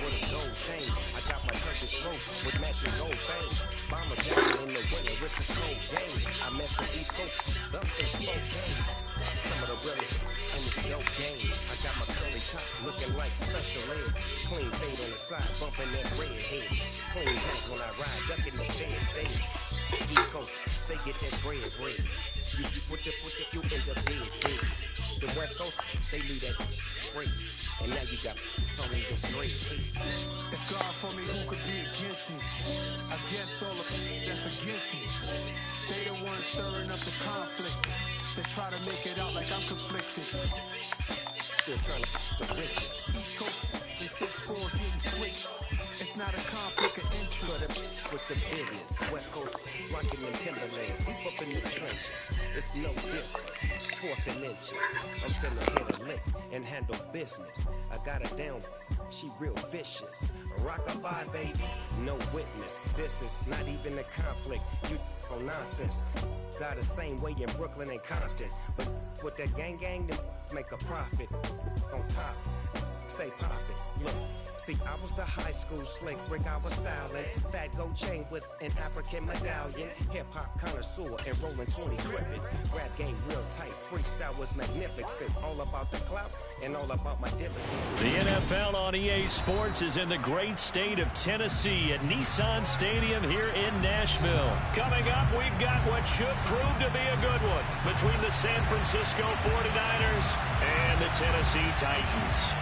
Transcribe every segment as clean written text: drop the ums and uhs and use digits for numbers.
with a gold chain. I got my Turkish rope with matching gold fangs. Bomber jacket in the winter, it's a cold game. I met the East Coast, thus they Spokane. Some of the realest in this dope game. I got my curly top looking like special ed. Clean fade on the side, bumping that red head. Clean hands when I ride, ducking the bed. East Coast, they get that bread. You put you in the bed. The West Coast, they leave that straight. And now you got only the straight. If God for me, who could be against me? Against all the that's against me. They the ones stirring up the conflict. They try to make it out like I'm conflicted. Still trying to the riches. East Coast, the 6-4s getting switched. It's not a conflict of interest. With the business, West Coast rocking them Timberlands, deep up in the trenches. It's no difference, 4th and inches. I'm finna hit a lick and handle business. I got her down, she real vicious. Rock-a-bye, baby, no witness. This is not even a conflict. You on nonsense. Got the same way in Brooklyn and Compton, but with that gang, them make a profit. On top, stay poppin'. Look. See, I was the high school slick Rick, I was styling. Fat gold chain with an African medallion. Hip-hop connoisseur and rolling 20 gripping. Rap game real tight, freestyle was magnificent. All about the clout and all about my dividends. The NFL on EA Sports is in the great state of Tennessee at Nissan Stadium here in Nashville. Coming up, we've got what should prove to be a good one between the San Francisco 49ers and the Tennessee Titans.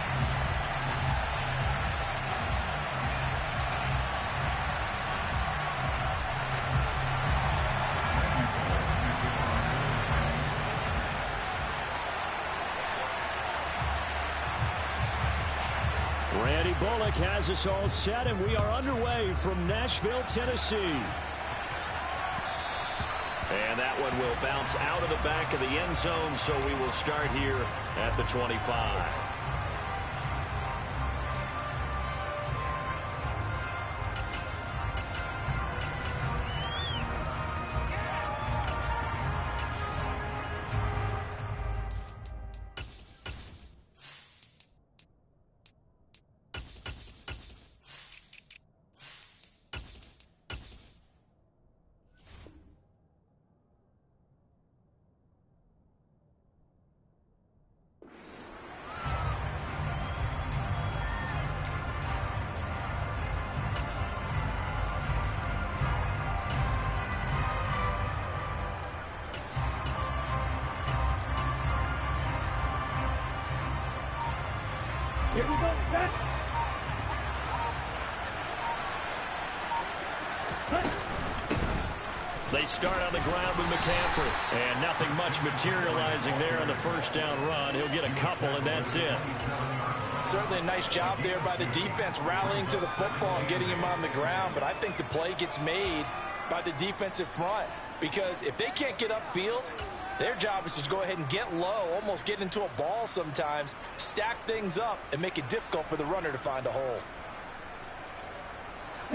Randy Bullock has us all set, and we are underway from Nashville, Tennessee. And that one will bounce out of the back of the end zone, so we will start here at the 25. Here we go, set. They start on the ground with McCaffrey, and nothing much materializing there on the first down run. He'll get a couple, and that's it. Certainly a nice job there by the defense rallying to the football and getting him on the ground, but I think the play gets made by the defensive front, because if they can't get upfield, their job is to go ahead and get low, almost get into a ball sometimes, stack things up, and make it difficult for the runner to find a hole.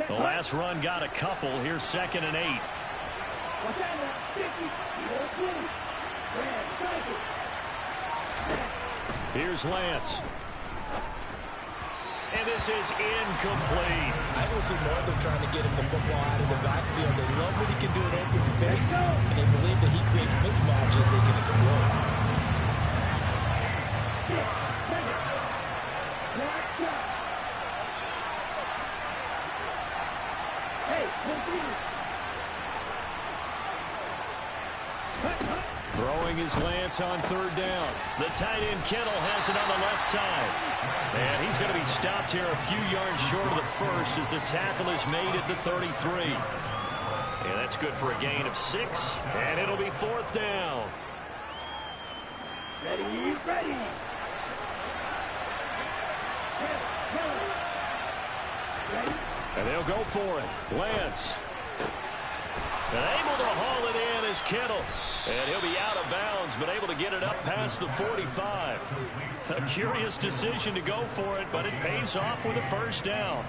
The last run got a couple. Here's 2nd and 8. Here's Lance. And this is incomplete. I don't see more of them trying to get him the football out of the backfield. They love what he can do in open space, and they believe that he creates mismatches they can exploit. Throwing his Lance on 3rd down. The tight end Kittle has it on the left side. And he's going to be stopped here a few yards short of the first as the tackle is made at the 33. And that's good for a gain of 6. And it'll be 4th down. Ready. And they'll go for it. Lance. And able to haul it in is Kittle. And he'll be out of bounds, but able to get it up past the 45. A curious decision to go for it, but it pays off with a first down.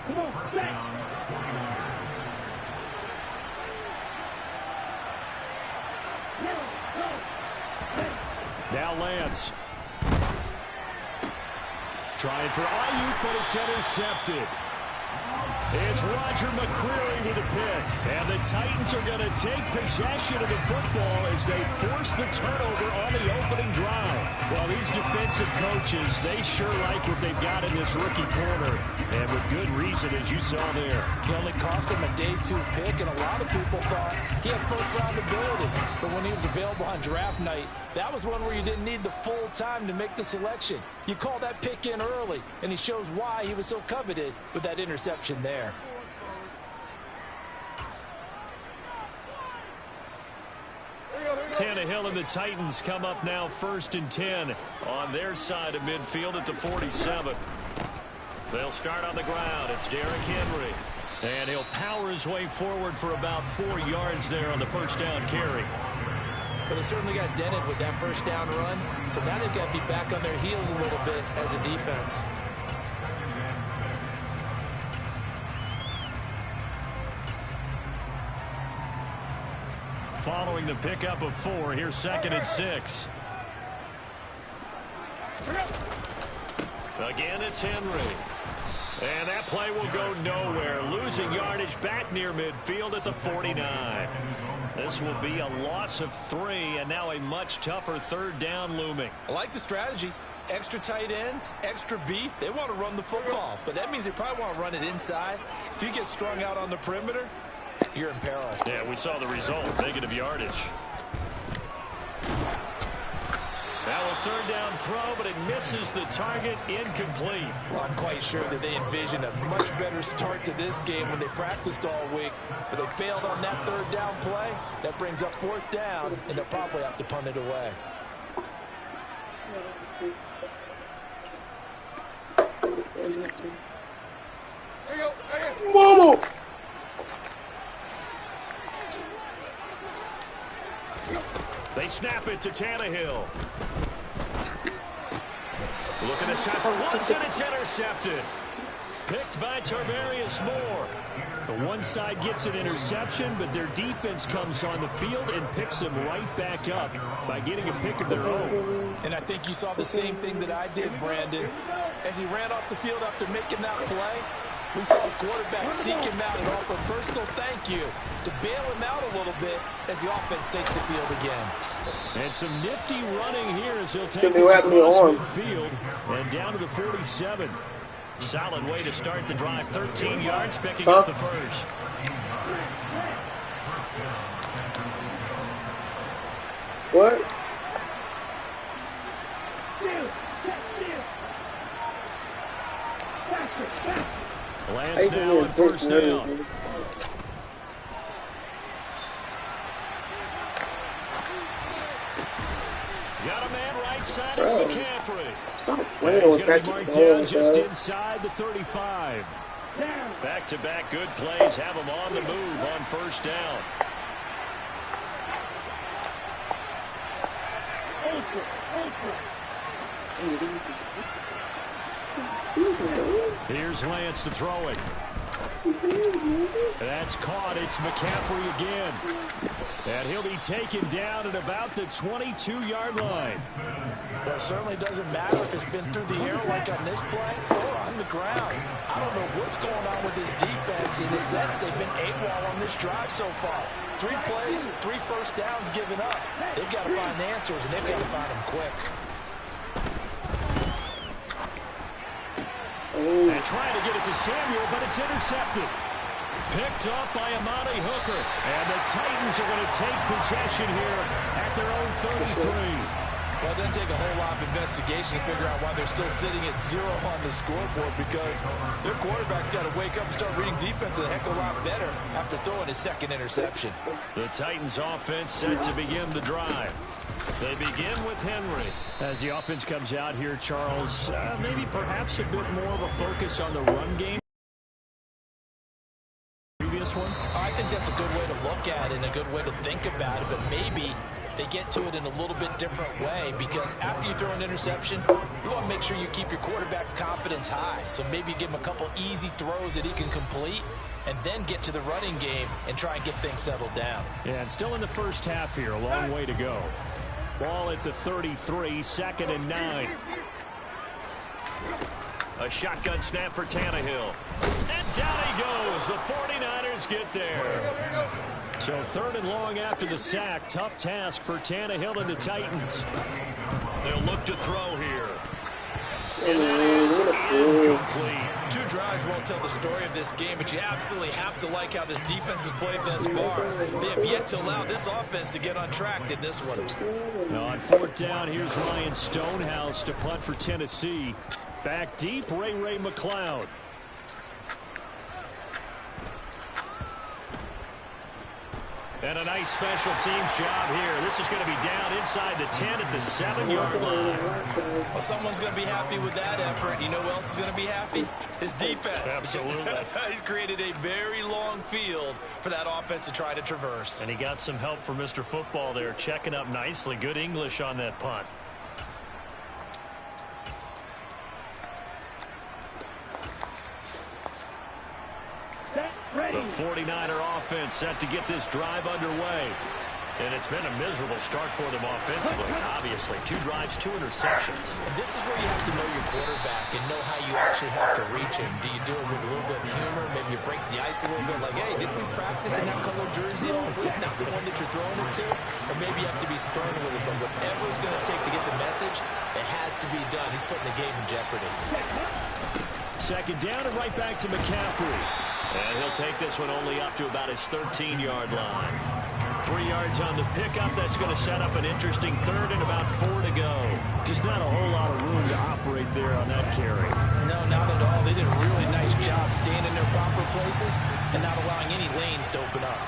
Now Lance. Trying for Ayuk, but it's intercepted. It's Roger McCreary with a pick. And the Titans are going to take possession of the football as they force the turnover on the opening drive. Well, these defensive coaches, they sure like what they've got in this rookie corner. And with good reason, as you saw there. He only cost him a day 2 pick, and a lot of people thought he had first-round ability. But when he was available on draft night, that was one where you didn't need the full time to make the selection. You call that pick in early, and he shows why he was so coveted with that interception there. Tannehill and the Titans come up now 1st and 10 on their side of midfield at the 47. They'll start on the ground. It's Derrick Henry. And he'll power his way forward for about 4 yards there on the first down carry. But they certainly got dented with that first down run. So now they've got to be back on their heels a little bit as a defense. Following the pickup of 4, here's 2nd and 6. Again, it's Henry. And that play will go nowhere. Losing yardage back near midfield at the 49. This will be a loss of 3, and now a much tougher 3rd down looming. I like the strategy. Extra tight ends, extra beef. They want to run the football, but that means they probably want to run it inside. If you get strung out on the perimeter, you're in peril. Yeah, we saw the result. Negative yardage. Now a 3rd down throw, but it misses the target. Incomplete. Well, I'm quite sure that they envisioned a much better start to this game when they practiced all week. But they failed on that 3rd down play. That brings up 4th down, and they'll probably have to punt it away. Mama! They snap it to Tannehill. Looking this time for Woods, and it's intercepted. Picked by Tarvarius Moore. The one side gets an interception, but their defense comes on the field and picks them right back up by getting a pick of their own. And I think you saw the same thing that I did, Brandon. As he ran off the field after making that play, we saw his quarterback seek him out and offer a personal thank you to bail him out a little bit as the offense takes the field again. And some nifty running here as he'll take this across midfield and down to the 47. Solid way to start the drive. 13 yards, picking up the first. What? Lance now on 1st down. Got a man right side. It's McCaffrey. Stop He's playing going with to Patrick be marked Mahomes, down just inside the 35. Back-to-back good plays have him on the move on 1st down. Here's Lance to throw it. That's caught. It's McCaffrey again. And he'll be taken down at about the 22-yard line. Well, it certainly doesn't matter if it's been through the air like on this play or on the ground. I don't know what's going on with this defense. In a sense, they've been AWOL on this drive so far. 3 plays, 3 first downs given up. They've got to find the answers, and they've got to find them quick. And trying to get it to Samuel, but it's intercepted. Picked up by Amani Hooker. And the Titans are going to take possession here at their own 33. Well, it doesn't take a whole lot of investigation to figure out why they're still sitting at 0 on the scoreboard, because their quarterback's got to wake up and start reading defense a heck of a lot better after throwing his 2nd interception. The Titans offense set to begin the drive. They begin with Henry. As the offense comes out here, Charles, maybe perhaps a bit more of a focus on the run game. Previous one? I think that's a good way to look at it and a good way to think about it, but maybe they get to it in a little bit different way, because after you throw an interception, you want to make sure you keep your quarterback's confidence high. So maybe give him a couple easy throws that he can complete and then get to the running game and try and get things settled down. Yeah, and still in the first half here. A long way to go. Ball at the 33, 2nd and 9. A shotgun snap for Tannehill. And down he goes. The 49ers get there. So 3rd and long after the sack. Tough task for Tannehill and the Titans. They'll look to throw here. And that is incomplete. 2 drives won't tell the story of this game, but you absolutely have to like how this defense has played thus far. They have yet to allow this offense to get on track in this one. Now on 4th down, here's Ryan Stonehouse to punt for Tennessee. Back deep, Ray McLeod. And a nice special teams job here. This is going to be down inside the 10 at the 7-yard line. Well, someone's going to be happy with that effort. You know who else is going to be happy? His defense. Absolutely. He's created a very long field for that offense to try to traverse. And he got some help from Mr. Football there, checking up nicely. Good English on that punt. The 49er offense set to get this drive underway. And it's been a miserable start for them offensively. Obviously, 2 drives, 2 interceptions. And this is where you have to know your quarterback and know how you actually have to reach him. Do you do it with a little bit of humor? Maybe you break the ice a little bit like, hey, didn't we practice in that color jersey all week? Not the one that you're throwing it to. Or maybe you have to be stern with it. But whatever it's going to take to get the message, it has to be done. He's putting the game in jeopardy. 2nd down and right back to McCaffrey. And he'll take this one only up to about his 13-yard line. 3 yards on the pickup. That's going to set up an interesting 3rd and about 4 to go. Just not a whole lot of room to operate there on that carry. No, not at all. They did a really nice job staying in their proper places and not allowing any lanes to open up.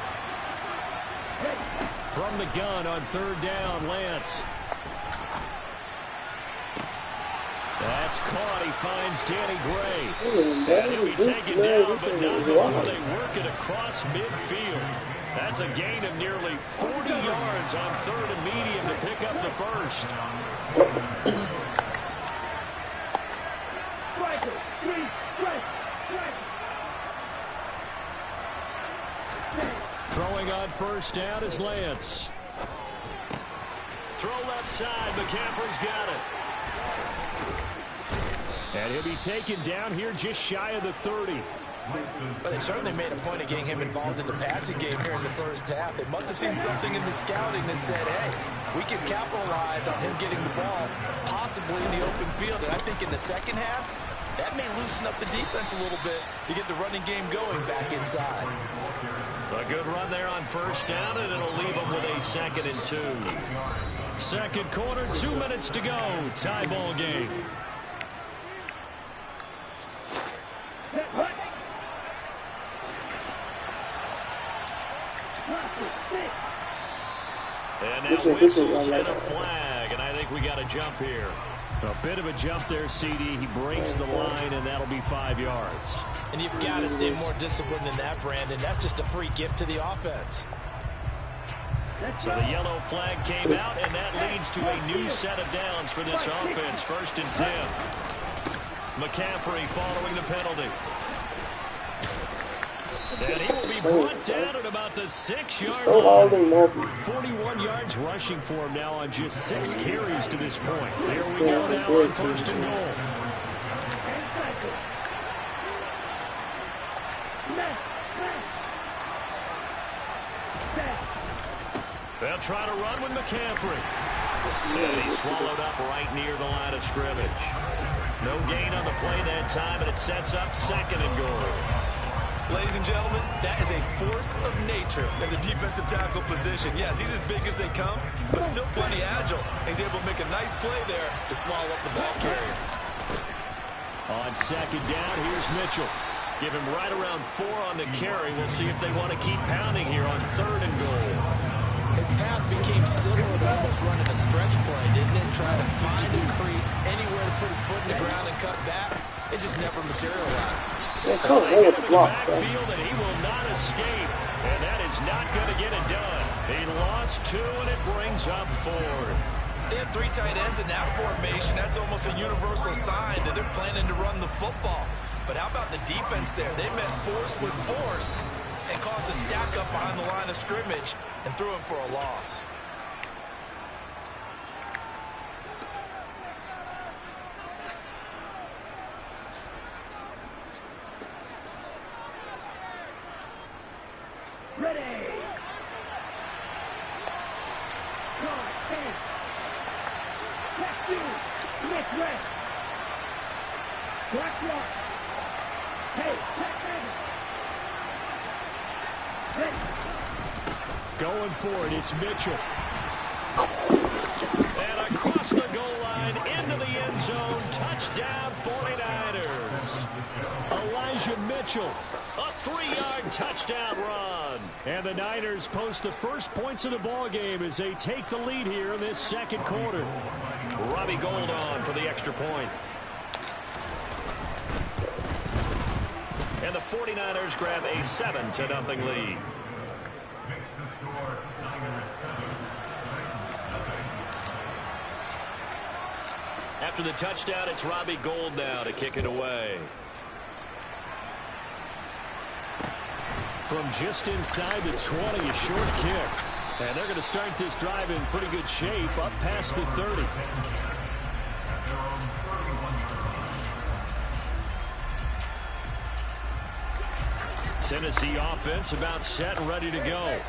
From the gun on 3rd down, Lance. That's caught. He finds Danny Gray. And he'll be taken down, but not before they work it across midfield. That's a gain of nearly 40 yards on 3rd and medium to pick up the first. Throwing on 1st down is Lance. Throw left side. McCaffrey's got it. And he'll be taken down here just shy of the 30. But they certainly made a point of getting him involved in the passing game here in the first half. They must have seen something in the scouting that said, hey, we can capitalize on him getting the ball, possibly in the open field. And I think in the second half, that may loosen up the defense a little bit to get the running game going back inside. A good run there on 1st down, and it'll leave them with a 2nd and 2. 2nd quarter, 2 minutes to go. Tie ball game. And now whistles and a flag, and I think we got a jump here. A bit of a jump there, CD. He breaks the line, and that'll be 5 yards. And you've got to stay more disciplined than that, Brandon. That's just a free gift to the offense. So the yellow flag came out, and that leads to a new set of downs for this offense. 1st and 10. McCaffrey following the penalty. And he will be brought down at about the 6-yard line. 41 yards rushing for him now on just 6 carries to this point. Here we go now on 1st and goal. They'll try to run with McCaffrey. And he's swallowed up right near the line of scrimmage. No gain on the play that time, and it sets up 2nd and goal. Ladies and gentlemen, that is a force of nature in the defensive tackle position. Yes, he's as big as they come, but still plenty agile. He's able to make a nice play there to swallow up the ball carrier. On 2nd down, here's Mitchell. Give him right around 4 on the carry. We'll see if they want to keep pounding here on 3rd and goal. His path became similar to almost running a stretch play, didn't it? Trying to find a crease, anywhere to put his foot in the ground and cut back. It just never materialized. Yeah, come on, with the block, backfield, and he will not escape. And that is not going to get it done. He lost 2, and it brings up 4th. They had 3 tight ends in that formation. That's almost a universal sign that they're planning to run the football. But how about the defense there? They met force with force and caused a stack up behind the line of scrimmage and threw him for a loss. Ready. Guard, hey. Back you. Next way. Black one. Hey, back Going for it, it's Mitchell. And across the goal line, into the end zone, touchdown 49ers. Elijah Mitchell, a 3-yard touchdown run. And the Niners post the first points of the ball game as they take the lead here in this second quarter. Robbie Gould on for the extra point. And the 49ers grab a 7-0 lead. After the touchdown, it's Robbie Gould now to kick it away. From just inside the 20, a short kick. And they're going to start this drive in pretty good shape, up past the 30. Tennessee offense about set and ready to go.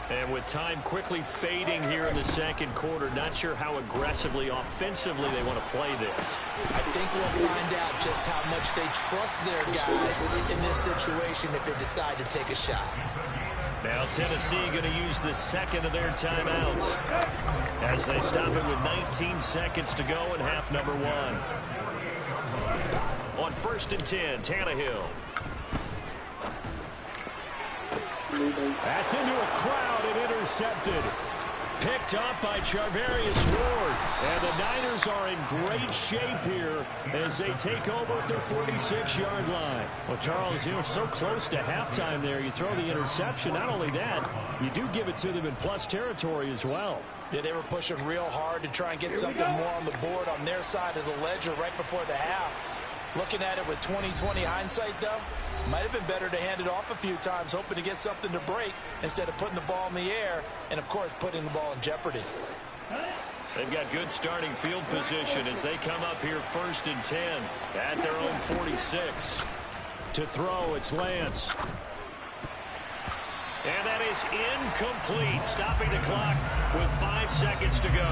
And with time quickly fading here in the second quarter, not sure how aggressively, offensively they want to play this. I think we'll find out just how much they trust their guys in this situation if they decide to take a shot. Now Tennessee going to use the second of their timeouts as they stop it with 19 seconds to go in half number 1. On 1st and 10, Tannehill. That's into a crowd and intercepted. Picked up by Charvarius Ward. And the Niners are in great shape here as they take over at their 46-yard line. Well, Charles, you're so close to halftime there. You throw the interception. Not only that, you do give it to them in plus territory as well. Yeah, they were pushing real hard to try and get something more on the board on their side of the ledger right before the half. Looking at it with 20/20 hindsight, though, might have been better to hand it off a few times, hoping to get something to break instead of putting the ball in the air and, of course, putting the ball in jeopardy. They've got good starting field position as they come up here 1st and 10 at their own 46. To throw, it's Lance. And that is incomplete, stopping the clock with 5 seconds to go.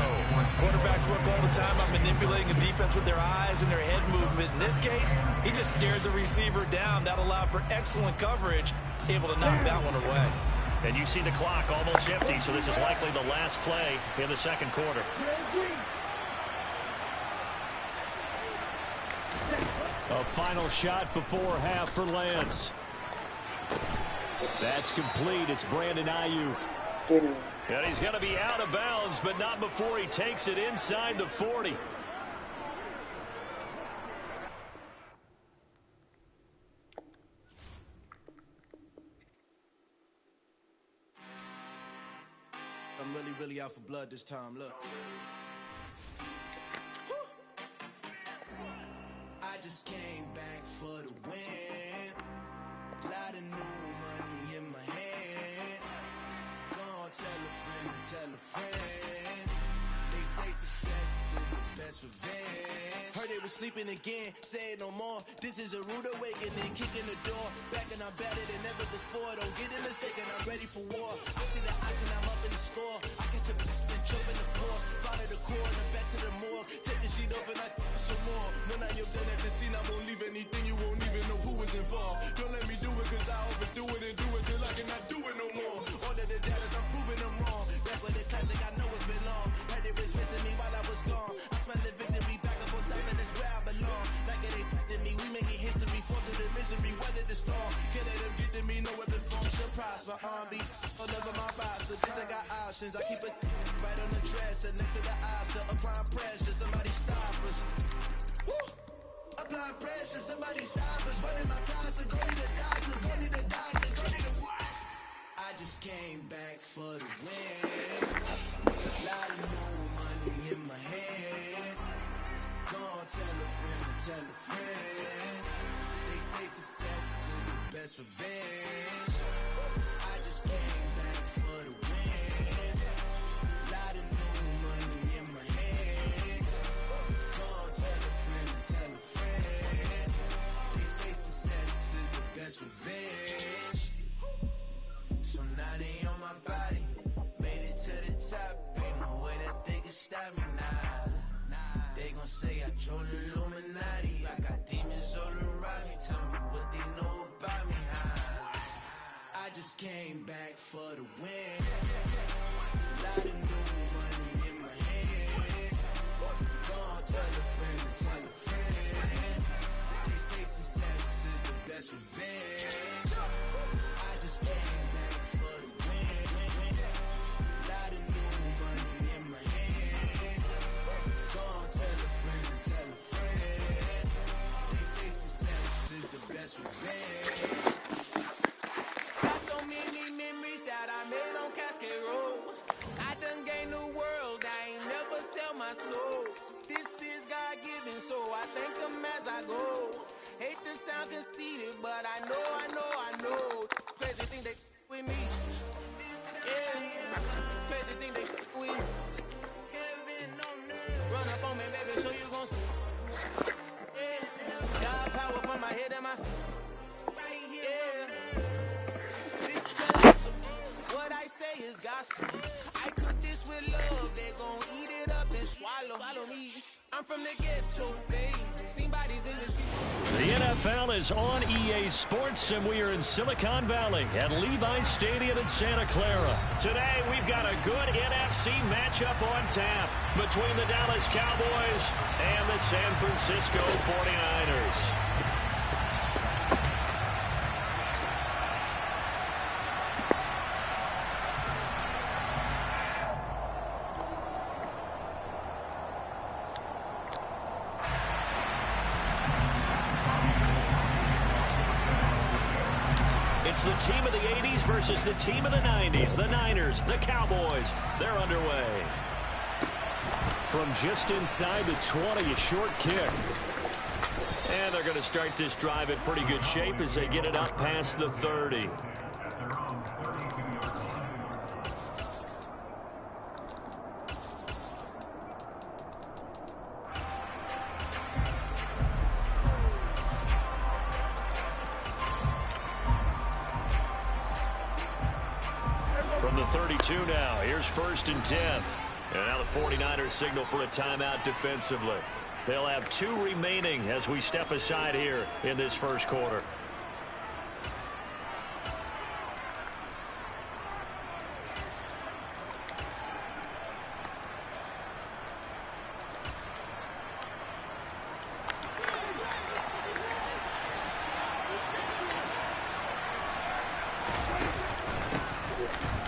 Quarterbacks work all the time on manipulating the defense with their eyes and their head movement. In this case, he just stared the receiver down. That allowed for excellent coverage, able to knock that one away. And you see the clock almost empty, so this is likely the last play in the second quarter. A final shot before half for Lance. That's complete. It's Brandon Ayuk. And he's going to be out of bounds, but not before he takes it inside the 40. I'm really out for blood this time. Look. I just came back for the win. Lot of new money in my hand. Gonna tell a friend to tell a friend. They say success is the best revenge. Heard they were sleeping again, say it no more. This is a rude awakening, kicking the door. Back and I'm better than ever before. Don't get it mistaken, I'm ready for war. I see the ice and I'm up in the score. I catch a and jump in the course. Follow the core and back to the morgue. Take the sheet off and I some more. When I you're done at the scene, I won't leave anything. You won't even know who was involved. Don't let me do it cause I overdo it and do it till I cannot do it no more. All of the doubters, I'm proving them wrong. Back with the classic, I know it's been long. Heard they was missing me while I was gone. I smell the victory back up on top and it's where I belong. Like it ain't to me, we making history. Fall through the misery, weather the storm. Can't let them get to me, no weapon form should prosper. R&B all over my vibes. The things I got options. I keep it right on the dresser next to the Oscar. Applying pressure, somebody stop us. Woo! Applying pressure, somebody stop us. Running my closet, go need a doctor, go need a doctor, go need a what? I just came back for the win. Lot of new money in my hand. Gonna tell a friend to tell a friend. They say success is the best revenge. I just came back for the win. Lot of new money in my hand. Gonna tell a friend to tell a friend. They say success is the best revenge. So now top, ain't no way that they can stop me now. They gon' say I joined the Illuminati. I got demons all around me. Tell me what they know about me, huh? I just came back for the win. Lot of new money in my hand. Gonna tell a friend to tell a friend. They say success is the best revenge. I just came back for the win. Lot of new money in my hand. Gonna tell a friend to tell a friend. They say success is the best revenge. Got so many memories that I made on Cascade Road. I done gained the world, I ain't never sell my soul. This is God-given, so I thank him as I go. Hate to sound conceited, but I know. Crazy thing they with me. Yeah, crazy thing they with me. Run up on me, baby, so you gon' see. Yeah, God power from my head and my feet. Yeah, this what I say is gospel. I cook this with love, they gon' eat it up and swallow me. I'm from the ghetto, babe. Seen bodies in the street. The NFL is on EA Sports, and we are in Silicon Valley at Levi's Stadium in Santa Clara. Today, we've got a good NFC matchup on tap between the Dallas Cowboys and the San Francisco 49ers. It's the team of the 80s versus the team of the 90s. The Niners, the Cowboys, they're underway. From just inside the 20, a short kick. And they're going to start this drive in pretty good shape as they get it up past the 30. From the 32 now, here's 1st and 10. And now the 49ers signal for a timeout defensively. They'll have 2 remaining as we step aside here in this first quarter.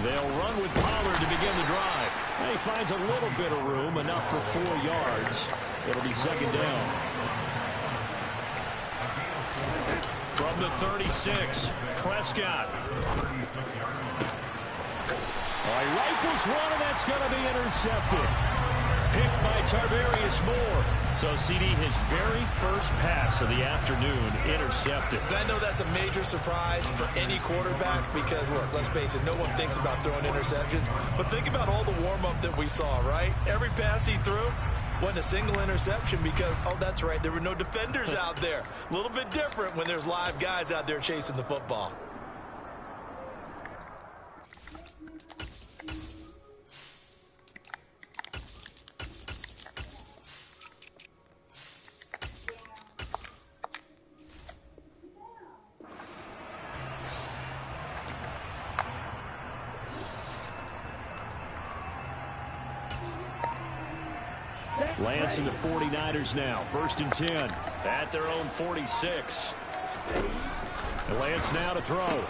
They'll run with Pollard to begin the drive. And he finds a little bit of room, enough for 4 yards. It'll be 2nd down. From the 36, Prescott. He rifles one, and that's going to be intercepted. Picked by Tarvarius Moore. So, CD, his very first pass of the afternoon intercepted. I know that's a major surprise for any quarterback because, look, let's face it, no one thinks about throwing interceptions. But think about all the warm-up that we saw, right? Every pass he threw wasn't a single interception because, oh, that's right, there were no defenders out there. A little bit different when there's live guys out there chasing the football. Lance and the 49ers now. 1st and 10 at their own 46. And Lance now to throw.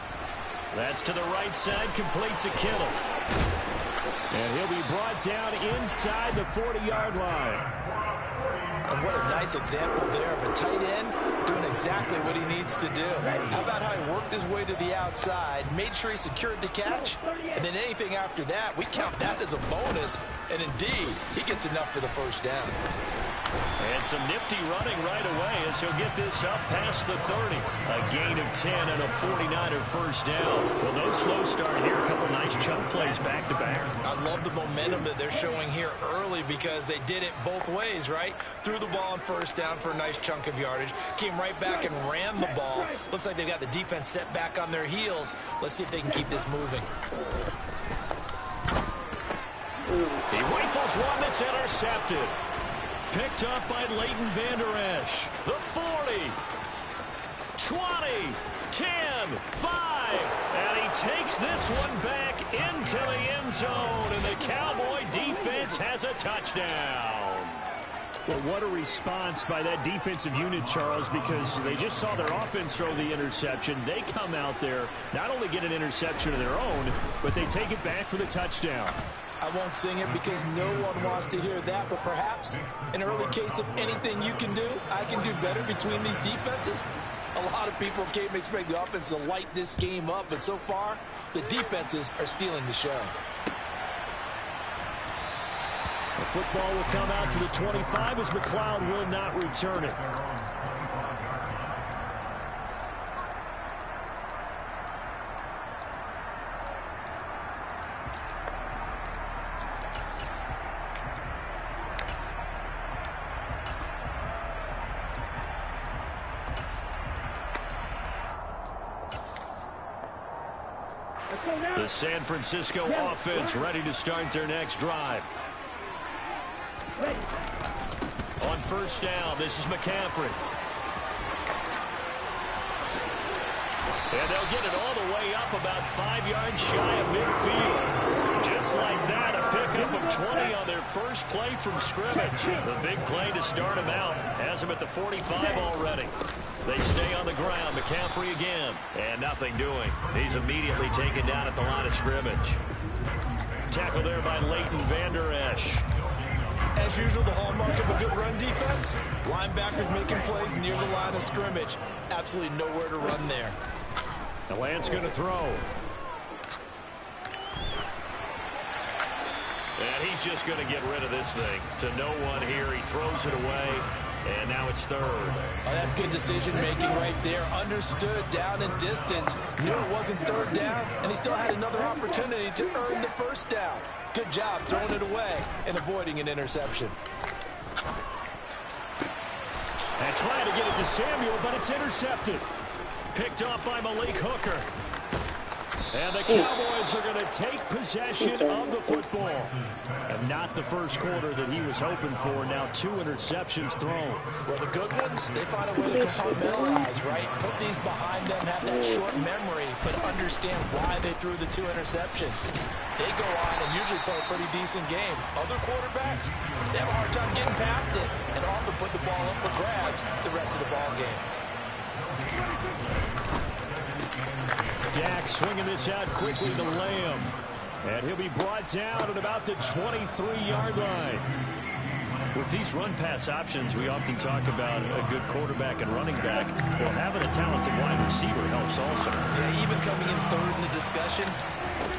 That's to the right side, complete to Kittle. And he'll be brought down inside the 40-yard line. And what a nice example there of a tight end doing exactly what he needs to do. How about how he worked his way to the outside, made sure he secured the catch, and then anything after that, we count that as a bonus. And indeed, he gets enough for the 1st down. And some nifty running right away as he'll get this up past the 30. A gain of 10 and a 49er 1st down. Well, no slow start here. A couple nice chunk plays back-to-back. I love the momentum that they're showing here early because they did it both ways, right? Threw the ball on 1st down for a nice chunk of yardage. Came right back and ran the ball. Looks like they've got the defense set back on their heels. Let's see if they can keep this moving. He rifles one that's intercepted. Picked up by Leighton Vander Esch. The 40, 20, 10, 5. And he takes this one back into the end zone. And the Cowboy defense has a touchdown. Well, what a response by that defensive unit, Charles, because they just saw their offense throw the interception. They come out there, not only get an interception of their own, but they take it back for the touchdown. I won't sing it because no one wants to hear that, but perhaps an early case of anything you can do, I can do better between these defenses. A lot of people came to expect the offense to light this game up, but so far, the defenses are stealing the show. The football will come out to the 25 as McLeod will not return it. The San Francisco offense ready to start their next drive. On first down, this is McCaffrey. And they'll get it all the way up about 5 yards shy of midfield. Just like that, a pickup of 20 on their first play from scrimmage. The big play to start him out has him at the 45 already. They stay on the ground. McCaffrey again. And nothing doing. He's immediately taken down at the line of scrimmage. Tackle there by Leighton Vander Esch. As usual, the hallmark of a good run defense. Linebackers making plays near the line of scrimmage. Absolutely nowhere to run there. The Lance going to throw. And he's just going to get rid of this thing. To no one here. He throws it away. And now it's third. Oh, that's good decision-making right there. Understood down and distance. Knew it wasn't third down, and he still had another opportunity to earn the first down. Good job throwing it away and avoiding an interception. And trying to get it to Samuel, but it's intercepted. Picked off by Malik Hooker. And the Cowboys are going to take possession of the football. And not the first quarter that he was hoping for. Now 2 interceptions thrown. Well, the good ones, they find a way to compartmentalize, right? Put these behind them, have that short memory, but understand why they threw the 2 interceptions. They go on and usually play a pretty decent game. Other quarterbacks, they have a hard time getting past it and often put the ball up for grabs the rest of the ball game. Dak swinging this out quickly to Lamb. And he'll be brought down at about the 23-yard line. With these run-pass options, we often talk about a good quarterback and running back. Well, having a talented wide receiver helps also. Yeah, even coming in third in the discussion,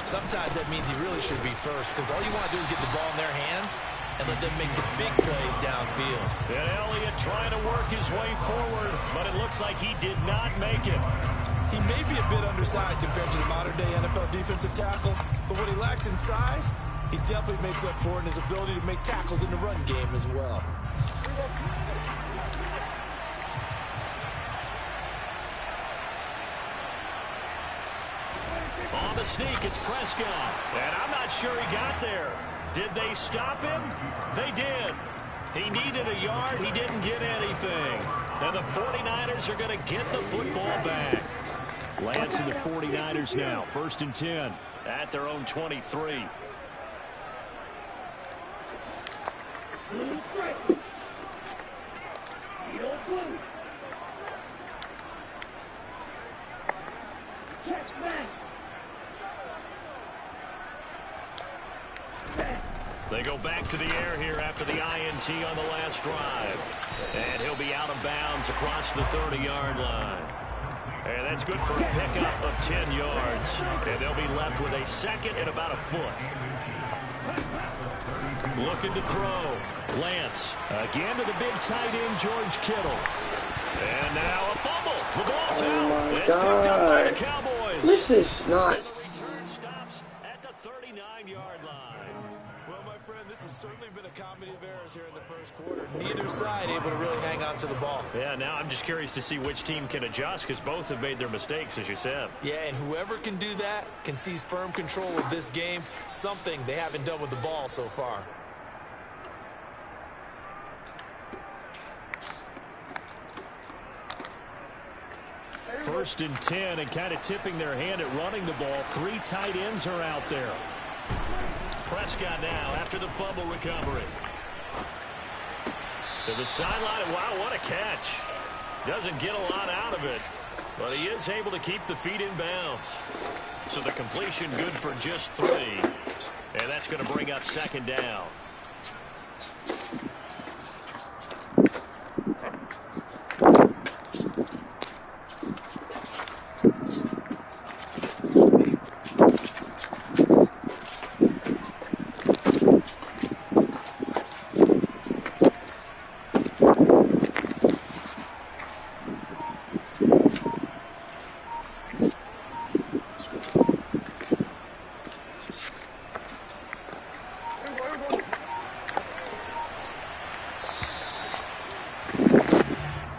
sometimes that means he really should be first, because all you want to do is get the ball in their hands and let them make the big plays downfield. And Elliott trying to work his way forward, but it looks like he did not make it. He may be a bit undersized compared to the modern-day NFL defensive tackle, but what he lacks in size, he definitely makes up for it in his ability to make tackles in the run game as well. On the sneak, it's Prescott. And I'm not sure he got there. Did they stop him? They did. He needed a yard. He didn't get anything. And the 49ers are going to get the football back. Lance and the 49ers now. 1st and 10 at their own 23. They go back to the air here after the INT on the last drive. And he'll be out of bounds across the 30-yard line. And that's good for a pickup of 10 yards. And they'll be left with a second and about a foot. Looking to throw. Lance again to the big tight end, George Kittle. And now a fumble. The ball's out. It's picked up by the Cowboys. This is nuts. The return stops at the 39-yard line. Well, my friend, this has certainly been a comedy of errors here in the first quarter. Neither side able to really hang on to the ball. Yeah, now I'm just curious to see which team can adjust because both have made their mistakes, as you said. Yeah, and whoever can do that can seize firm control of this game, something they haven't done with the ball so far. First and 10, and kind of tipping their hand at running the ball. 3 tight ends are out there. Prescott now after the fumble recovery. To the sideline, and wow, what a catch. Doesn't get a lot out of it, but he is able to keep the feet in bounds. So the completion good for just 3, and that's going to bring up second down.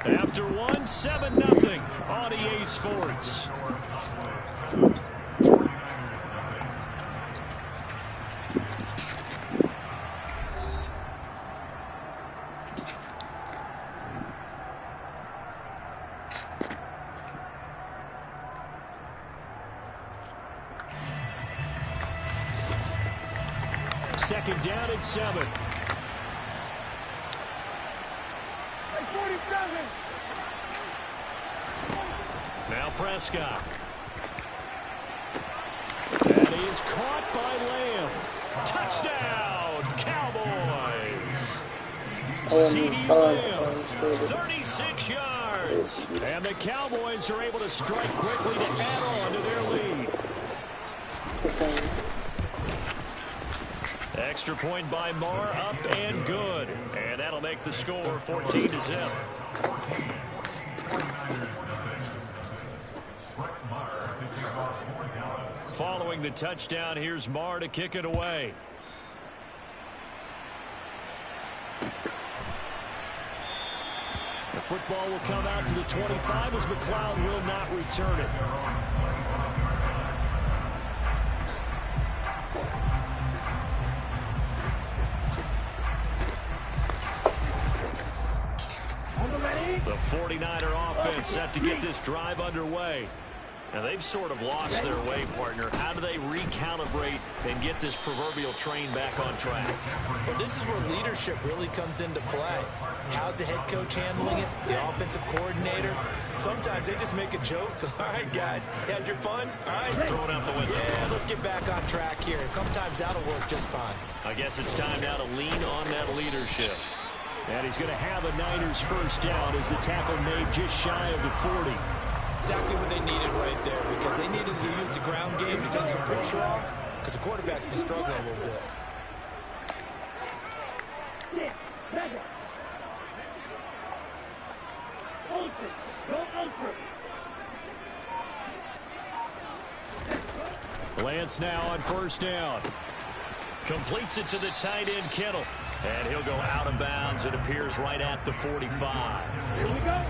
After 1, 7-0 on EA Sports. Second down and 7. Now Prescott. And he is caught by Lamb. Touchdown, Cowboys. CeeDee Lamb, 36 yards. And the Cowboys are able to strike quickly to add on to their lead. Extra point by Marr, up and good. And that'll make the score 14-0. Following the touchdown, here's Marr to kick it away. The football will come out to the 25 as McLeod will not return it. The 49er offense set to get this drive underway. And they've sort of lost their way, partner. How do they recalibrate and get this proverbial train back on track? Well, this is where leadership really comes into play. How's the head coach handling it? The offensive coordinator? Sometimes they just make a joke. All right, guys, you had your fun? All right. Throw it out the window. Yeah, let's get back on track here. And sometimes that'll work just fine. I guess it's time now to lean on that leadership. And he's going to have a Niners first down as the tackle made just shy of the 40. Exactly what they needed right there, because they needed to use the ground game to take some pressure off, because the quarterback's been struggling a little bit. Lance now on first down. Completes it to the tight end, Kittle. And he'll go out of bounds. It appears right at the 45. Here we go.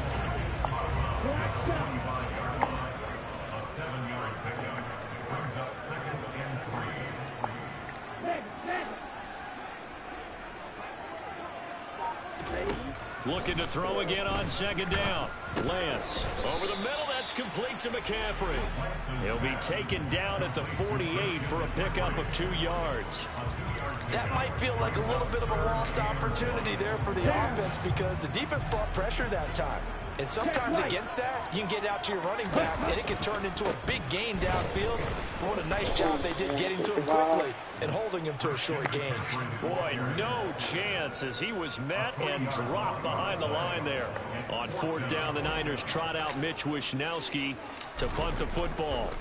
A 7-yard pickup brings up 2nd and 3. Looking to throw again on second down. Lance over the middle. That's complete to McCaffrey. He'll be taken down at the 48 for a pickup of 2 yards. That might feel like a little bit of a lost opportunity there for the offense, because the defense brought pressure that time. And sometimes against that, you can get out to your running back, and it can turn into a big gain downfield. But what a nice job they did getting to him quickly and holding him to a short gain. Boy, no chance as he was met and dropped behind the line there. On fourth down, the Niners trot out Mitch Wishnowski to punt the football.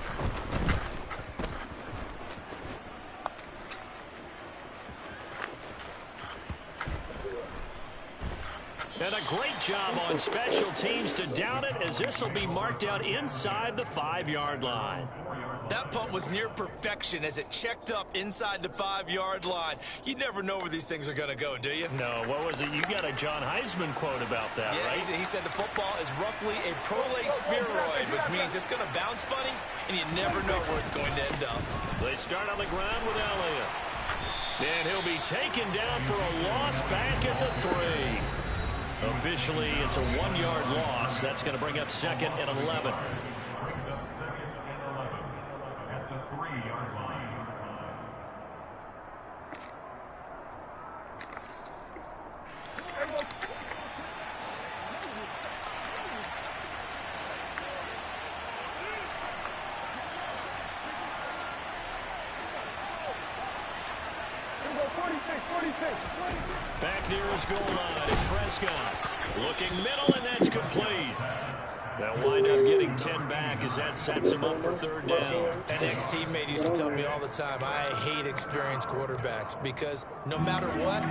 And a great job on special teams to down it, as this will be marked out inside the 5-yard line. That punt was near perfection as it checked up inside the 5-yard line. You never know where these things are going to go, do you? No, what was it? You got a John Heisman quote about that, right? Yeah, he said the football is roughly a prolate spheroid, which means it's going to bounce funny, and you never know where it's going to end up. They start on the ground with Elliott. And he'll be taken down for a loss back at the 3. Officially, it's a 1-yard loss. That's going to bring up 2nd and 11. At the 3-yard line. Back near his goal line, it's Prescott. Looking middle, and that's complete. They'll wind up getting 10 back as that sets him up for 3rd down. An ex-teammate used to tell me all the time, I hate experienced quarterbacks because no matter what,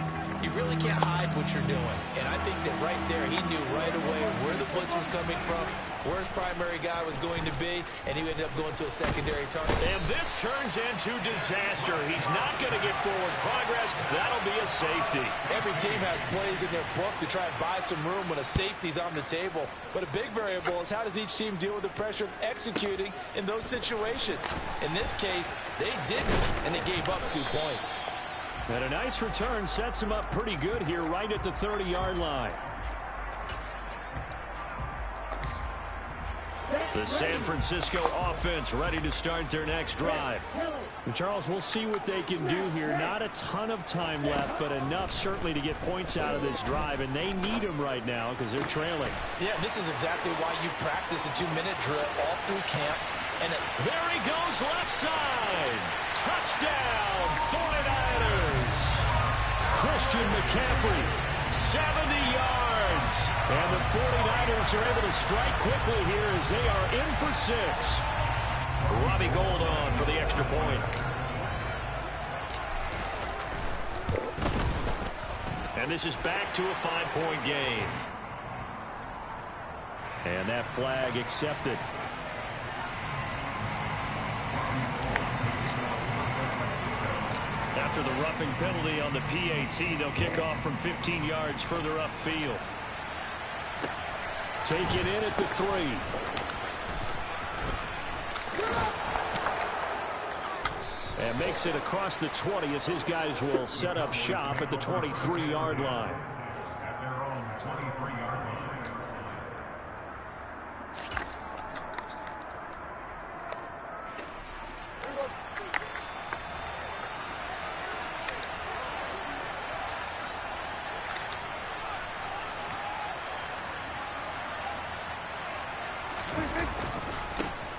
you really can't hide what you're doing. And I think that right there, he knew right away where the blitz was coming from, where his primary guy was going to be, and he ended up going to a secondary target. And this turns into disaster. He's not going to get forward progress. That'll be a safety. Every team has plays in their book to try and buy some room when a safety's on the table. But a big variable is how does each team deal with the pressure of executing in those situations. In this case, they didn't, and they gave up 2 points. And a nice return sets him up pretty good here right at the 30-yard line. The San Francisco offense ready to start their next drive. And Charles, we'll see what they can do here. Not a ton of time left, but enough certainly to get points out of this drive, and they need them right now because they're trailing. Yeah, this is exactly why you practice a 2-minute drill all through camp. And there he goes left side. Touchdown, 49ers. Christian McCaffrey, 70 yards. And the 49ers are able to strike quickly here as they are in for 6. Robbie Gould on for the extra point. And this is back to a 5-point game. And that flag accepted. After the roughing penalty on the PAT, they'll kick off from 15 yards further upfield. Taken in at the 3. And makes it across the 20 as his guys will set up shop at the 23-yard line. At their own 23-yard line.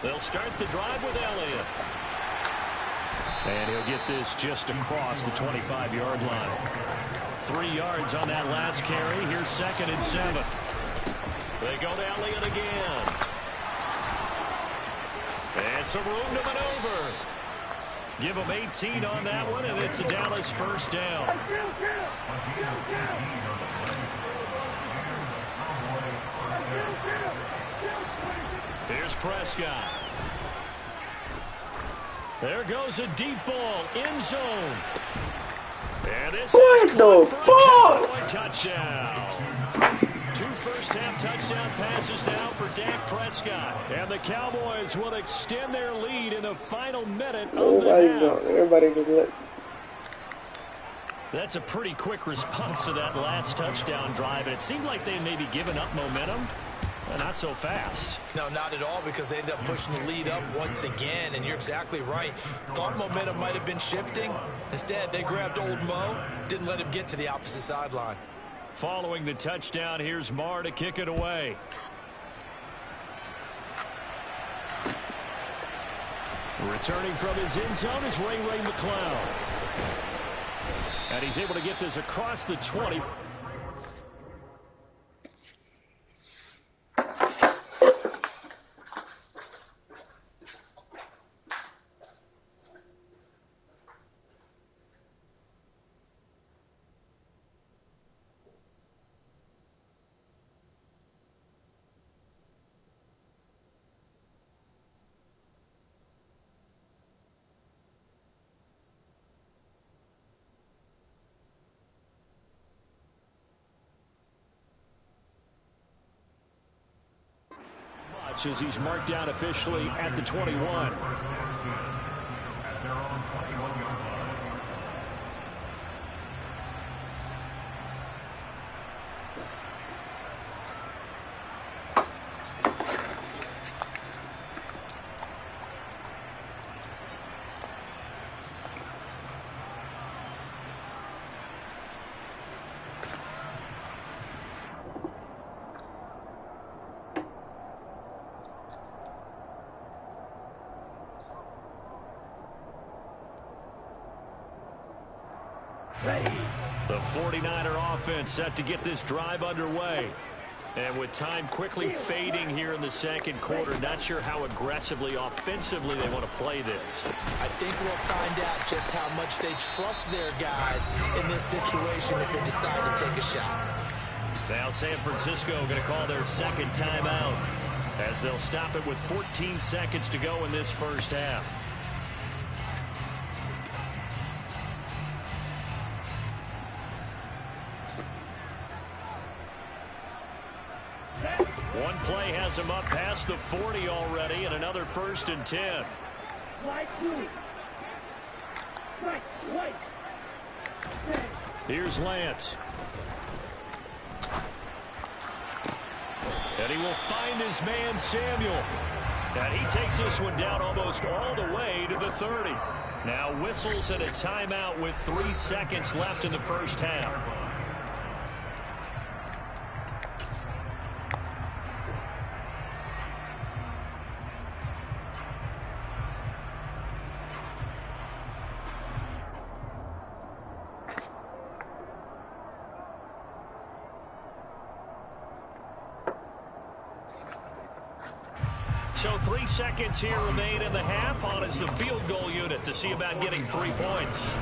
They'll start the drive with Elliott. And he'll get this just across the 25-yard line. 3 yards on that last carry. Here's 2nd and 7. They go to Elliott again. And some room to maneuver. Give him 18 on that one, and it's a Dallas 1st down. Here's Prescott. There goes a deep ball, end zone. And this what the fuck? Touchdown. 2 first-half touchdown passes now for Dak Prescott. And the Cowboys will extend their lead in the final minute of the half. Everybody just let. That's a pretty quick response to that last touchdown drive. And it seemed like they may be giving up momentum. Not so fast. No, not at all, because they end up pushing the lead up once again, and you're exactly right. Thought momentum might have been shifting. Instead, they grabbed old Mo, didn't let him get to the opposite sideline. Following the touchdown, here's Marr to kick it away. Returning from his end zone is Ray McCloud. And he's able to get this across the 20. catch as he's marked down officially at the 21. At their own 21-yard line. The 49er offense set to get this drive underway. And with time quickly fading here in the second quarter, not sure how aggressively, offensively they want to play this. I think we'll find out just how much they trust their guys in this situation if they decide to take a shot. Now San Francisco going to call their second timeout as they'll stop it with 14 seconds to go in this first half. One play has him up past the 40 already, and another 1st and 10. Here's Lance. And he will find his man Samuel. And he takes this one down almost all the way to the 30. Now whistles and a timeout with 3 seconds left in the first half. So 3 seconds here remain in the half. On is the field goal unit to see about getting 3 points.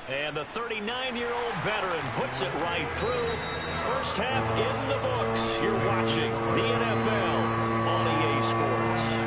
And the 39-year-old veteran puts it right through. First half in the books. You're watching the NFL on EA Sports.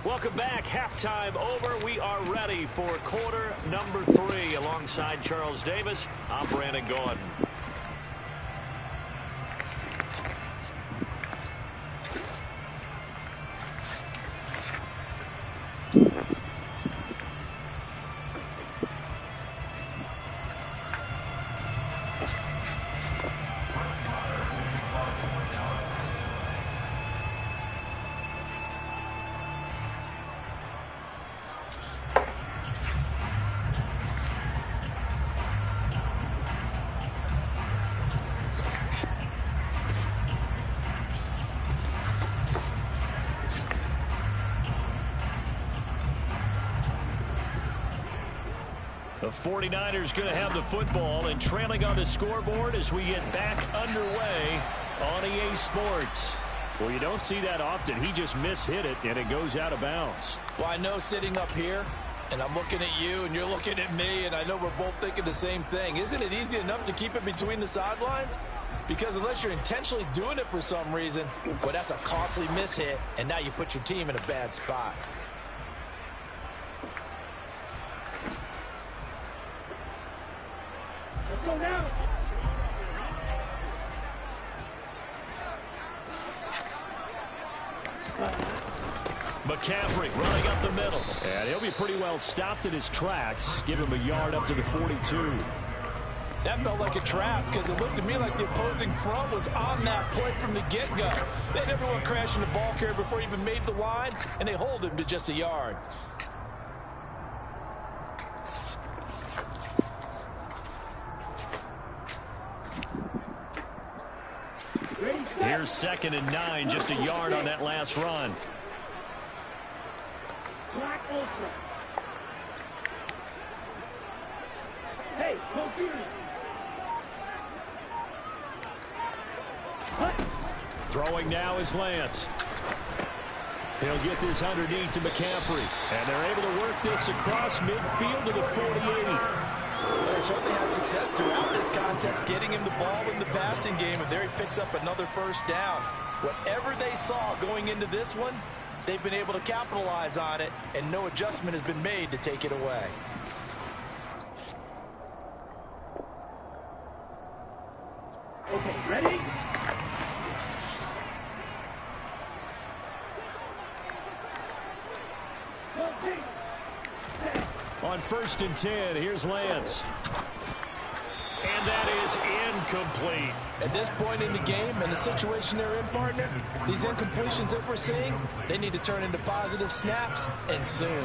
Welcome back. Halftime over. We are ready for quarter number 3. Alongside Charles Davis, I'm Brandon Gordon. The 49ers going to have the football and trailing on the scoreboard as we get back underway on EA Sports. Well, you don't see that often. He just mishit it, and it goes out of bounds. Well, I know sitting up here, and I'm looking at you, and you're looking at me, and I know we're both thinking the same thing. Isn't it easy enough to keep it between the sidelines? Because unless you're intentionally doing it for some reason, well, that's a costly mishit, and now you put your team in a bad spot. Go now. McCaffrey running up the middle. And he'll be pretty well stopped in his tracks. Give him a yard up to the 42. That felt like a trap because it looked to me like the opposing front was on that play from the get-go. They had everyone crashing the ball carrier before he even made the line, and they hold him to just a yard. Here's 2nd and 9, just a yard on that last run. Black Ultra. Hey, go here. Throwing now is Lance. He'll get this underneath to McCaffrey. And they're able to work this across midfield to the 48. They certainly had success throughout this contest, getting him the ball in the passing game, and there he picks up another first down. Whatever they saw going into this one, they've been able to capitalize on it, and no adjustment has been made to take it away. Okay, ready? On 1st and 10, here's Lance. And that is incomplete. At this point in the game and the situation they're in, partner, these incompletions that we're seeing, they need to turn into positive snaps, and soon.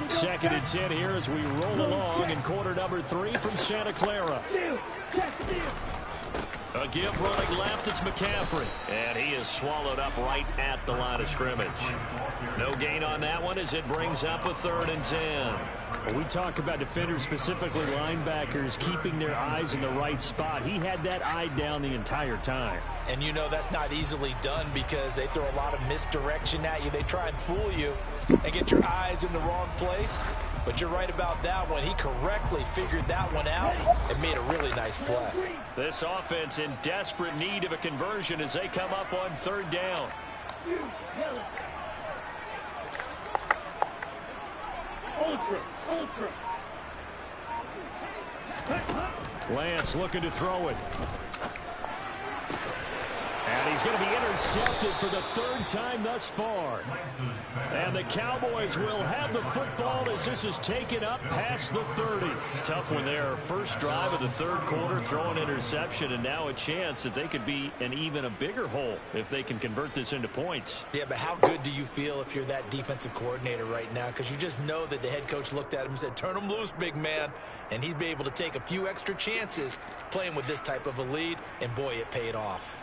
Second and 10 here as we roll along in quarter number 3 from Santa Clara. A give running left, it's McCaffrey. And he is swallowed up right at the line of scrimmage. No gain on that one as it brings up a 3rd and 10. When we talk about defenders, specifically linebackers, keeping their eyes in the right spot, he had that eye down the entire time. And you know that's not easily done because they throw a lot of misdirection at you. They try and fool you and get your eyes in the wrong place. But you're right about that one. He correctly figured that one out and made a really nice play. This offense in desperate need of a conversion as they come up on 3rd down. Lance looking to throw it. And he's going to be intercepted for the 3rd time thus far. And the Cowboys will have the football as this is taken up past the 30. Tough one there. First drive of the 3rd quarter, throw an interception, and now a chance that they could be in even a bigger hole if they can convert this into points. Yeah, but how good do you feel if you're that defensive coordinator right now? Because you just know that the head coach looked at him and said, turn him loose, big man. And he'd be able to take a few extra chances playing with this type of a lead, and boy, it paid off.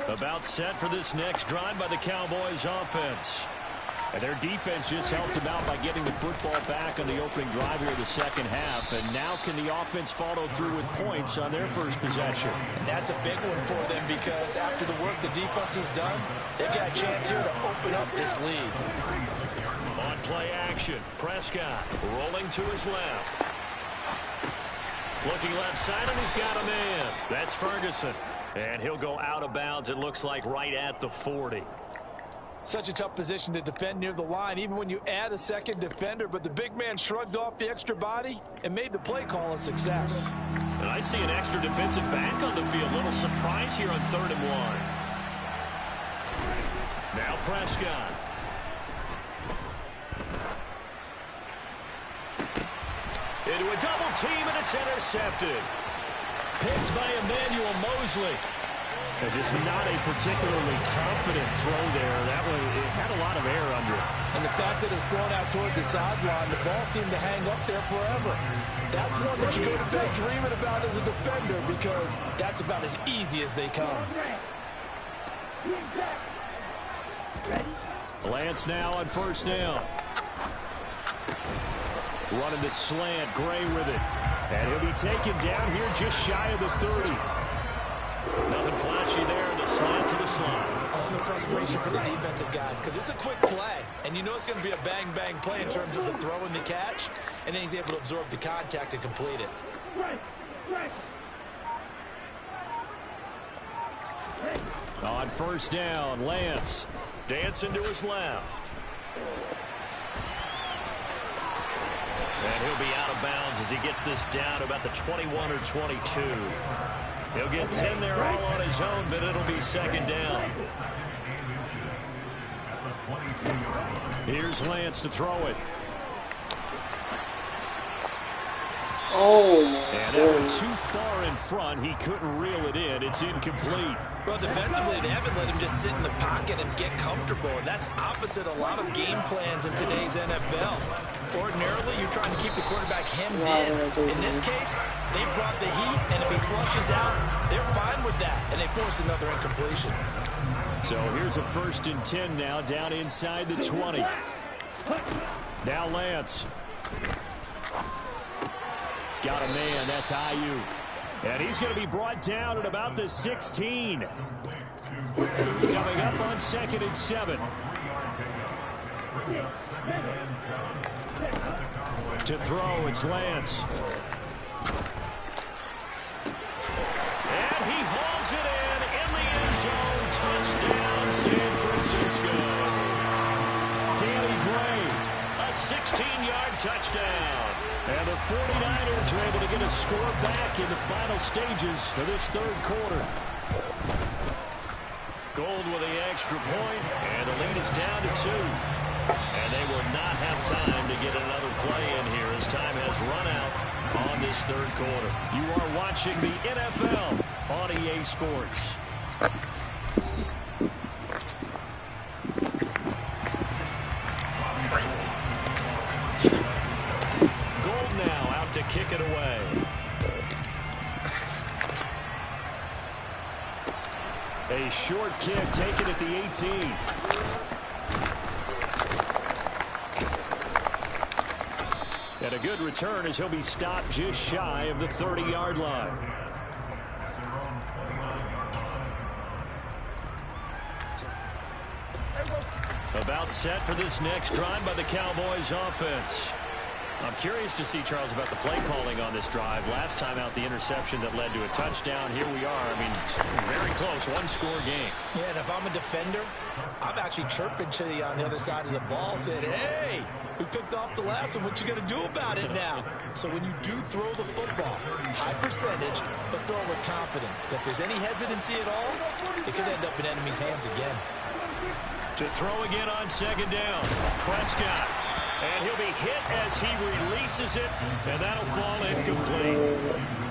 About set for this next drive by the Cowboys offense. And their defense just helped them out by getting the football back on the opening drive here of the 2nd half. And now can the offense follow through with points on their first possession? And that's a big one for them because after the work the defense has done, they've got a chance here to open up this lead. On play action, Prescott rolling to his left. Looking left side, and he's got a man. That's Ferguson. And he'll go out of bounds, it looks like, right at the 40. Such a tough position to defend near the line, even when you add a second defender. But the big man shrugged off the extra body and made the play call a success. And I see an extra defensive back on the field. Little surprise here on 3rd and 1. Now Prescott. Into a double team, and it's intercepted. Picked by Emmanuel Mosley. And just not a particularly confident throw there. That one, it had a lot of air under it. And the fact that it's thrown out toward the sideline, the ball seemed to hang up there forever. That's one that you go to bed dreaming about as a defender because that's about as easy as they come. Lance now on 1st down. Running the slant, Gray with it. And he'll be taken down here just shy of the 30. Nothing flashy there, the slant to the slot. All the frustration for the defensive guys because it's a quick play. And you know it's going to be a bang-bang play in terms of the throw and the catch. And then he's able to absorb the contact and complete it. On 1st down, Lance dancing to his left. And he'll be out of bounds as he gets this down to about the 21 or 22. He'll get 10 there all on his own, but it'll be 2nd down. Here's Lance to throw it. Oh, my And goodness. too far in front, he couldn't reel it in. It's incomplete. Well, defensively, they haven't let him just sit in the pocket and get comfortable, and that's opposite a lot of game plans in today's NFL. Ordinarily, you're trying to keep the quarterback hemmed in. In this case, they brought the heat, and if he flushes out, they're fine with that, and they force another incompletion. So here's a 1st and 10 now, down inside the 20. Now Lance. Got a man, that's Ayuk. And he's going to be brought down at about the 16. Coming up on 2nd and 7. To throw, it's Lance. And he hauls it in the end zone. Touchdown, San Francisco. Danny Gray, a 16-yard touchdown. And the 49ers are able to get a score back in the final stages to this 3rd quarter. Gold with the extra point, and the lead is down to 2. And they will not have time to get another play in here as time has run out on this 3rd quarter. You are watching the NFL on EA Sports. To kick it away. A short kick taken at the 18. And a good return as he'll be stopped just shy of the 30-yard line. About set for this next drive by the Cowboys offense. I'm curious to see, Charles, about the play calling on this drive. Last time out, the interception that led to a touchdown. Here we are. I mean, very close, one-score game. Yeah, and if I'm a defender, I'm actually chirping to you on the other side of the ball, saying, hey, we picked off the last one. What you going to do about it now? So when you do throw the football, high percentage, but throw it with confidence. If there's any hesitancy at all, it could end up in enemy's hands again. To throw again on 2nd down, Prescott. And he'll be hit as he releases it, and that'll fall incomplete.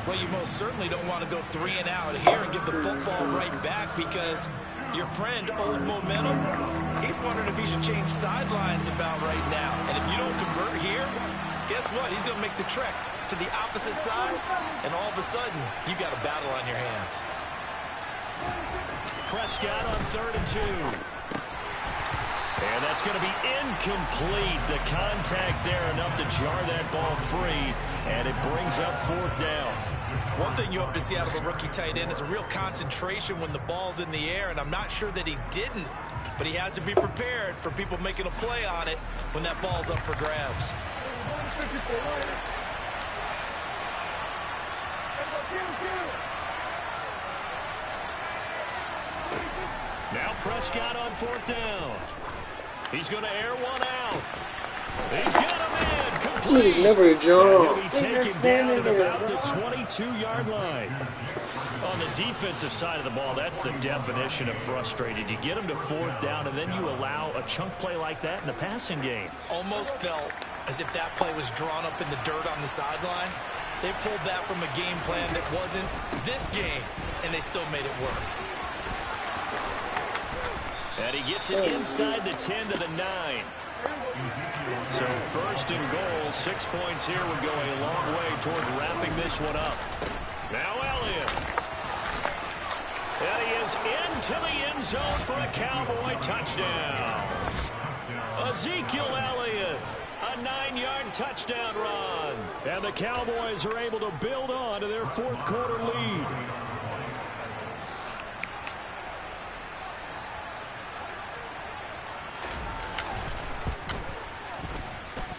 Well, you most certainly don't want to go 3 and out here and give the football right back, because your friend, Old Momentum, he's wondering if he should change sidelines about right now. And if you don't convert here, guess what? He's going to make the trek to the opposite side, and all of a sudden, you've got a battle on your hands. Prescott on 3rd and 2. And that's going to be incomplete. The contact there enough to jar that ball free, and it brings up 4th down. One thing you hope to see out of a rookie tight end is a real concentration when the ball's in the air, and I'm not sure that he didn't, but he has to be prepared for people making a play on it when that ball's up for grabs. Now Prescott on 4th down. He's going to air one out. He's got a man complete. He's never jump. He'll be taken down at about the 22-yard line. On the defensive side of the ball, that's the definition of frustrated. You get him to 4th down, and then you allow a chunk play like that in the passing game. Almost felt as if that play was drawn up in the dirt on the sideline. They pulled that from a game plan that wasn't this game, and they still made it work. And he gets it inside the 10 to the 9. So 1st and goal, 6 points here would go a long way toward wrapping this one up. Now Elliott. And he is into the end zone for a Cowboy touchdown. Ezekiel Elliott, a 9-yard touchdown run. And the Cowboys are able to build on to their 4th quarter lead.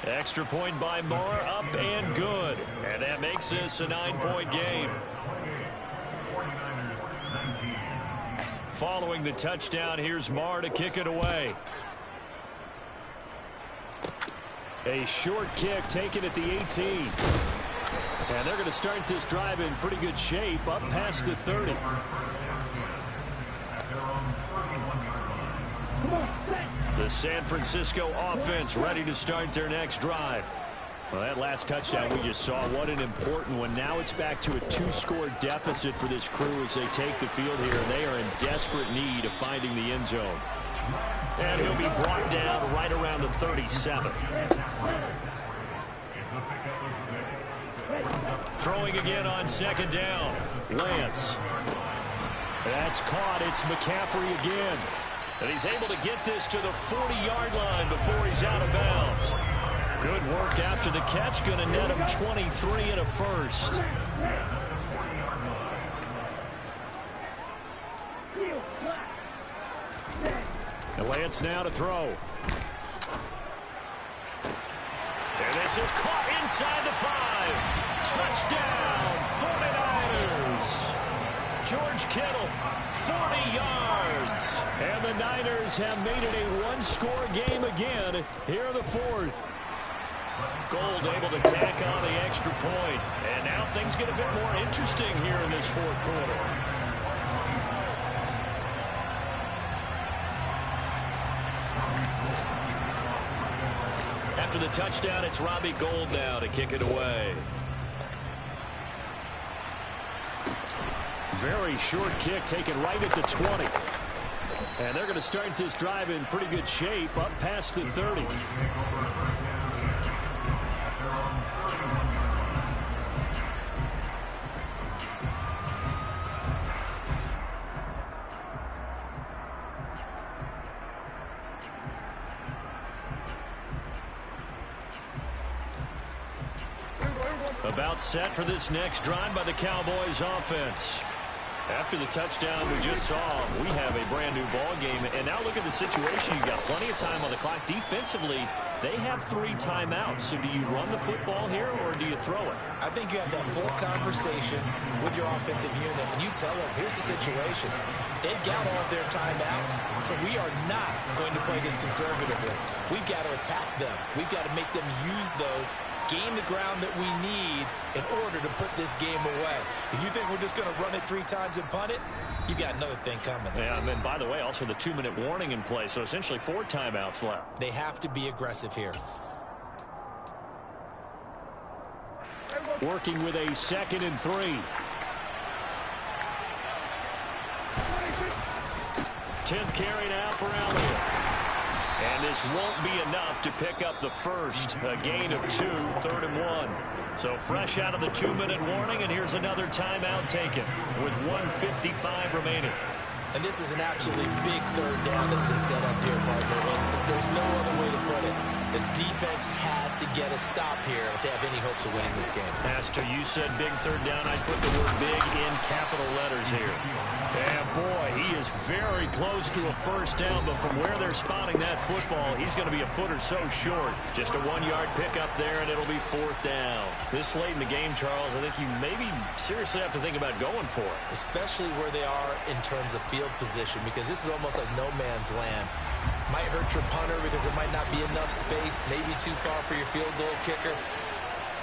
Extra point by Moore, up and good. And that makes this a 9-point game. Following the touchdown, here's Moore to kick it away. A short kick taken at the 18. And they're going to start this drive in pretty good shape, up past the 30. The San Francisco offense ready to start their next drive. Well, that last touchdown we just saw, what an important one. Now it's back to a 2-score deficit for this crew as they take the field here. They are in desperate need of finding the end zone. And he'll be brought down right around the 37. Throwing again on second down. Lance. That's caught. It's McCaffrey again. And he's able to get this to the 40-yard line before he's out of bounds. Good work after the catch. Going to net him 23 and a first. And Lance now to throw. And this is caught inside the 5. Touchdown, 49ers. George Kittle, 40 yards. And the Niners have made it a one-score game again here in the fourth. Gold able to tack on the extra point. And now things get a bit more interesting here in this fourth quarter. After the touchdown, it's Robbie Gould now to kick it away. Very short kick taken right at the 20. And they're going to start this drive in pretty good shape up past the 30. About set for this next drive by the Cowboys offense. After the touchdown we just saw, we have a brand new ball game. And now look at the situation. You've got plenty of time on the clock. Defensively, they have 3 timeouts. So do you run the football here or do you throw it? I think you have that full conversation with your offensive unit, and you tell them, here's the situation. They've got all of their timeouts, so we are not going to play this conservatively. We've got to attack them. We've got to make them use those, gain the ground that we need in order to put this game away. If you think we're just going to run it 3 times and punt it, you got another thing coming. Yeah, and then, by the way, also the 2-minute warning in play, so essentially 4 timeouts left. They have to be aggressive here. Working with a 2nd and 3. 10th carry now for Elliott. And this won't be enough to pick up the first. A gain of 2, 3rd and 1. So fresh out of the 2-minute warning, and here's another timeout taken with 1:55 remaining. And this is an absolutely big 3rd down that's been set up here, partner. And there's no other way to put it. The defense has to get a stop here if they have any hopes of winning this game. Pastor, you said big 3rd down. I'd put the word big in capital letters here. And boy, he is very close to a first down, but from where they're spotting that football, he's going to be a foot or so short. Just a 1-yard pickup there, and it'll be 4th down. This late in the game, Charles, I think you maybe seriously have to think about going for it. Especially where they are in terms of field position, because this is almost like no man's land. Might hurt your punter because there might not be enough space, maybe too far for your field goal kicker.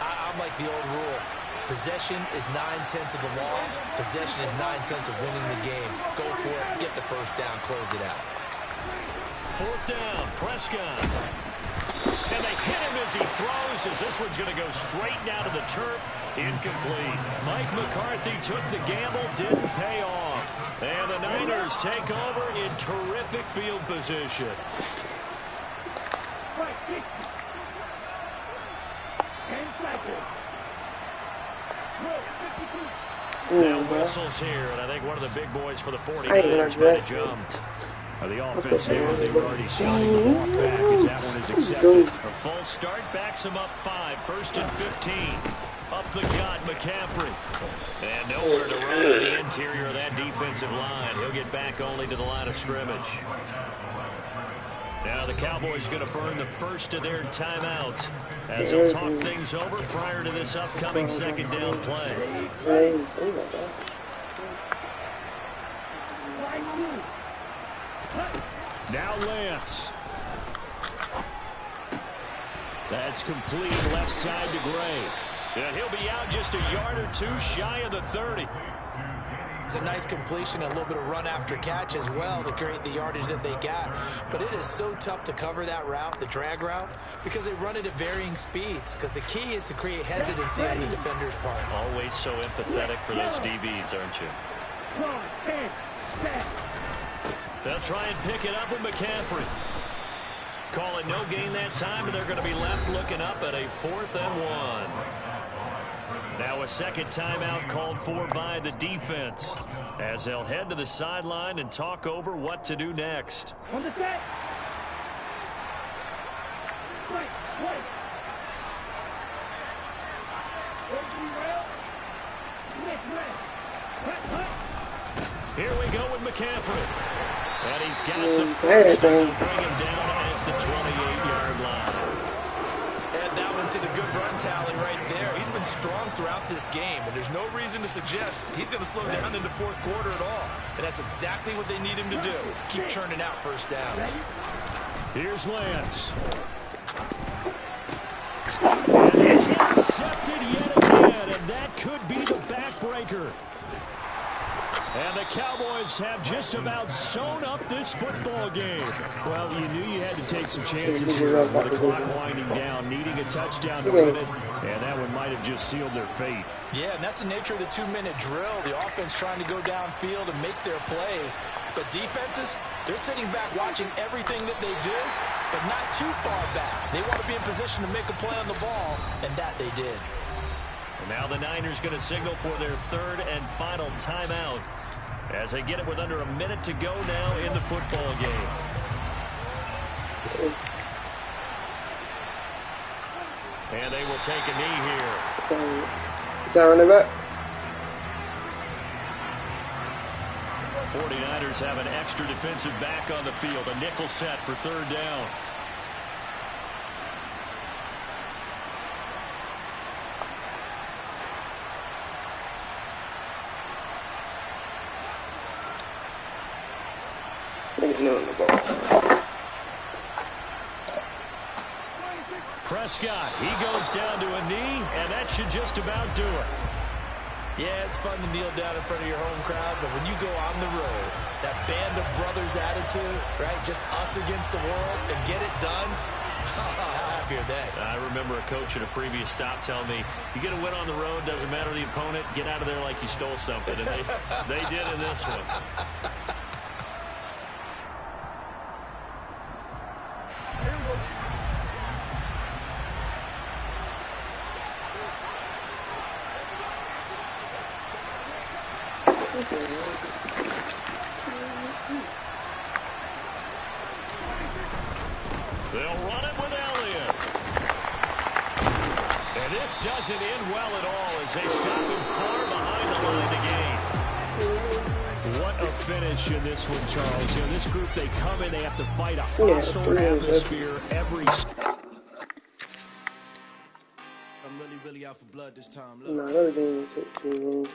I'm like the old rule. Possession is 9/10 of the law. Possession is 9/10 of winning the game. Go for it. Get the first down. Close it out. 4th down. Prescott. And they hit him as he throws, as this one's going to go straight down to the turf. Incomplete. Mike McCarthy took the gamble. Didn't pay off. And the Niners take over in terrific field position. Now whistles here, and I think one of the big boys for the 49ers might have jumped. The offense there, they were already starting to walk back as that one is accepted. A false start backs him up 5, 1st and 15. Up the gut, McCaffrey. And nowhere to run in the interior of that defensive line. He'll get back only to the line of scrimmage. Now the Cowboys going to burn the first of their timeouts as they'll talk things over prior to this upcoming 2nd down play. Now Lance. That's complete left side to Gray. And he'll be out just a yard or 2 shy of the 30. It's a nice completion and a little bit of run after catch as well to create the yardage that they got. But it is so tough to cover that route, the drag route, because they run it at varying speeds. Because the key is to create hesitancy on the defender's part. Always so empathetic for those DBs, aren't you? They'll try and pick it up with McCaffrey. Call it no gain that time, and they're going to be left looking up at a 4th and 1. Now a second timeout called for by the defense as they'll head to the sideline and talk over what to do next. On the set. Right. Here we go with McCaffrey. And he's got the first as he'll bring him down at the 28-yard line. And that one to the good run tally right there. He's been strong throughout this game, and there's no reason to suggest he's going to slow down in the 4th quarter at all. And that's exactly what they need him to do. Keep churning out first downs. Here's Lance. And he's intercepted yet again, and that could be the backbreaker. And the Cowboys have just about sewn up this football game. Well, you knew you had to take some chances here with the clock winding down, needing a touchdown to win it, and that one might have just sealed their fate. Yeah, and that's the nature of the 2-minute drill. The offense trying to go downfield and make their plays. But defenses, they're sitting back watching everything that they do, but not too far back. They want to be in position to make a play on the ball, and that they did. And now the Niners going to signal for their 3rd and final timeout as they get it with under a minute to go now in the football game. And they will take a knee here. Is that running back? 49ers have an extra defensive back on the field. A nickel set for 3rd down. Prescott, he goes down to a knee, and that should just about do it. Yeah, it's fun to kneel down in front of your home crowd, but when you go on the road, that band of brothers attitude, right, just us against the world, and get it done, how happy are they? I remember a coach at a previous stop telling me, you get a win on the road, doesn't matter the opponent, get out of there like you stole something, and they did in this one. They'll run it with Elliott. And this doesn't end well at all as they stop him far behind the line to gain. What a finish in this one, Charles. You know, this group, they come in, they have to fight a hostile atmosphere every... I'm really out for blood this time. No, that didn't take too long.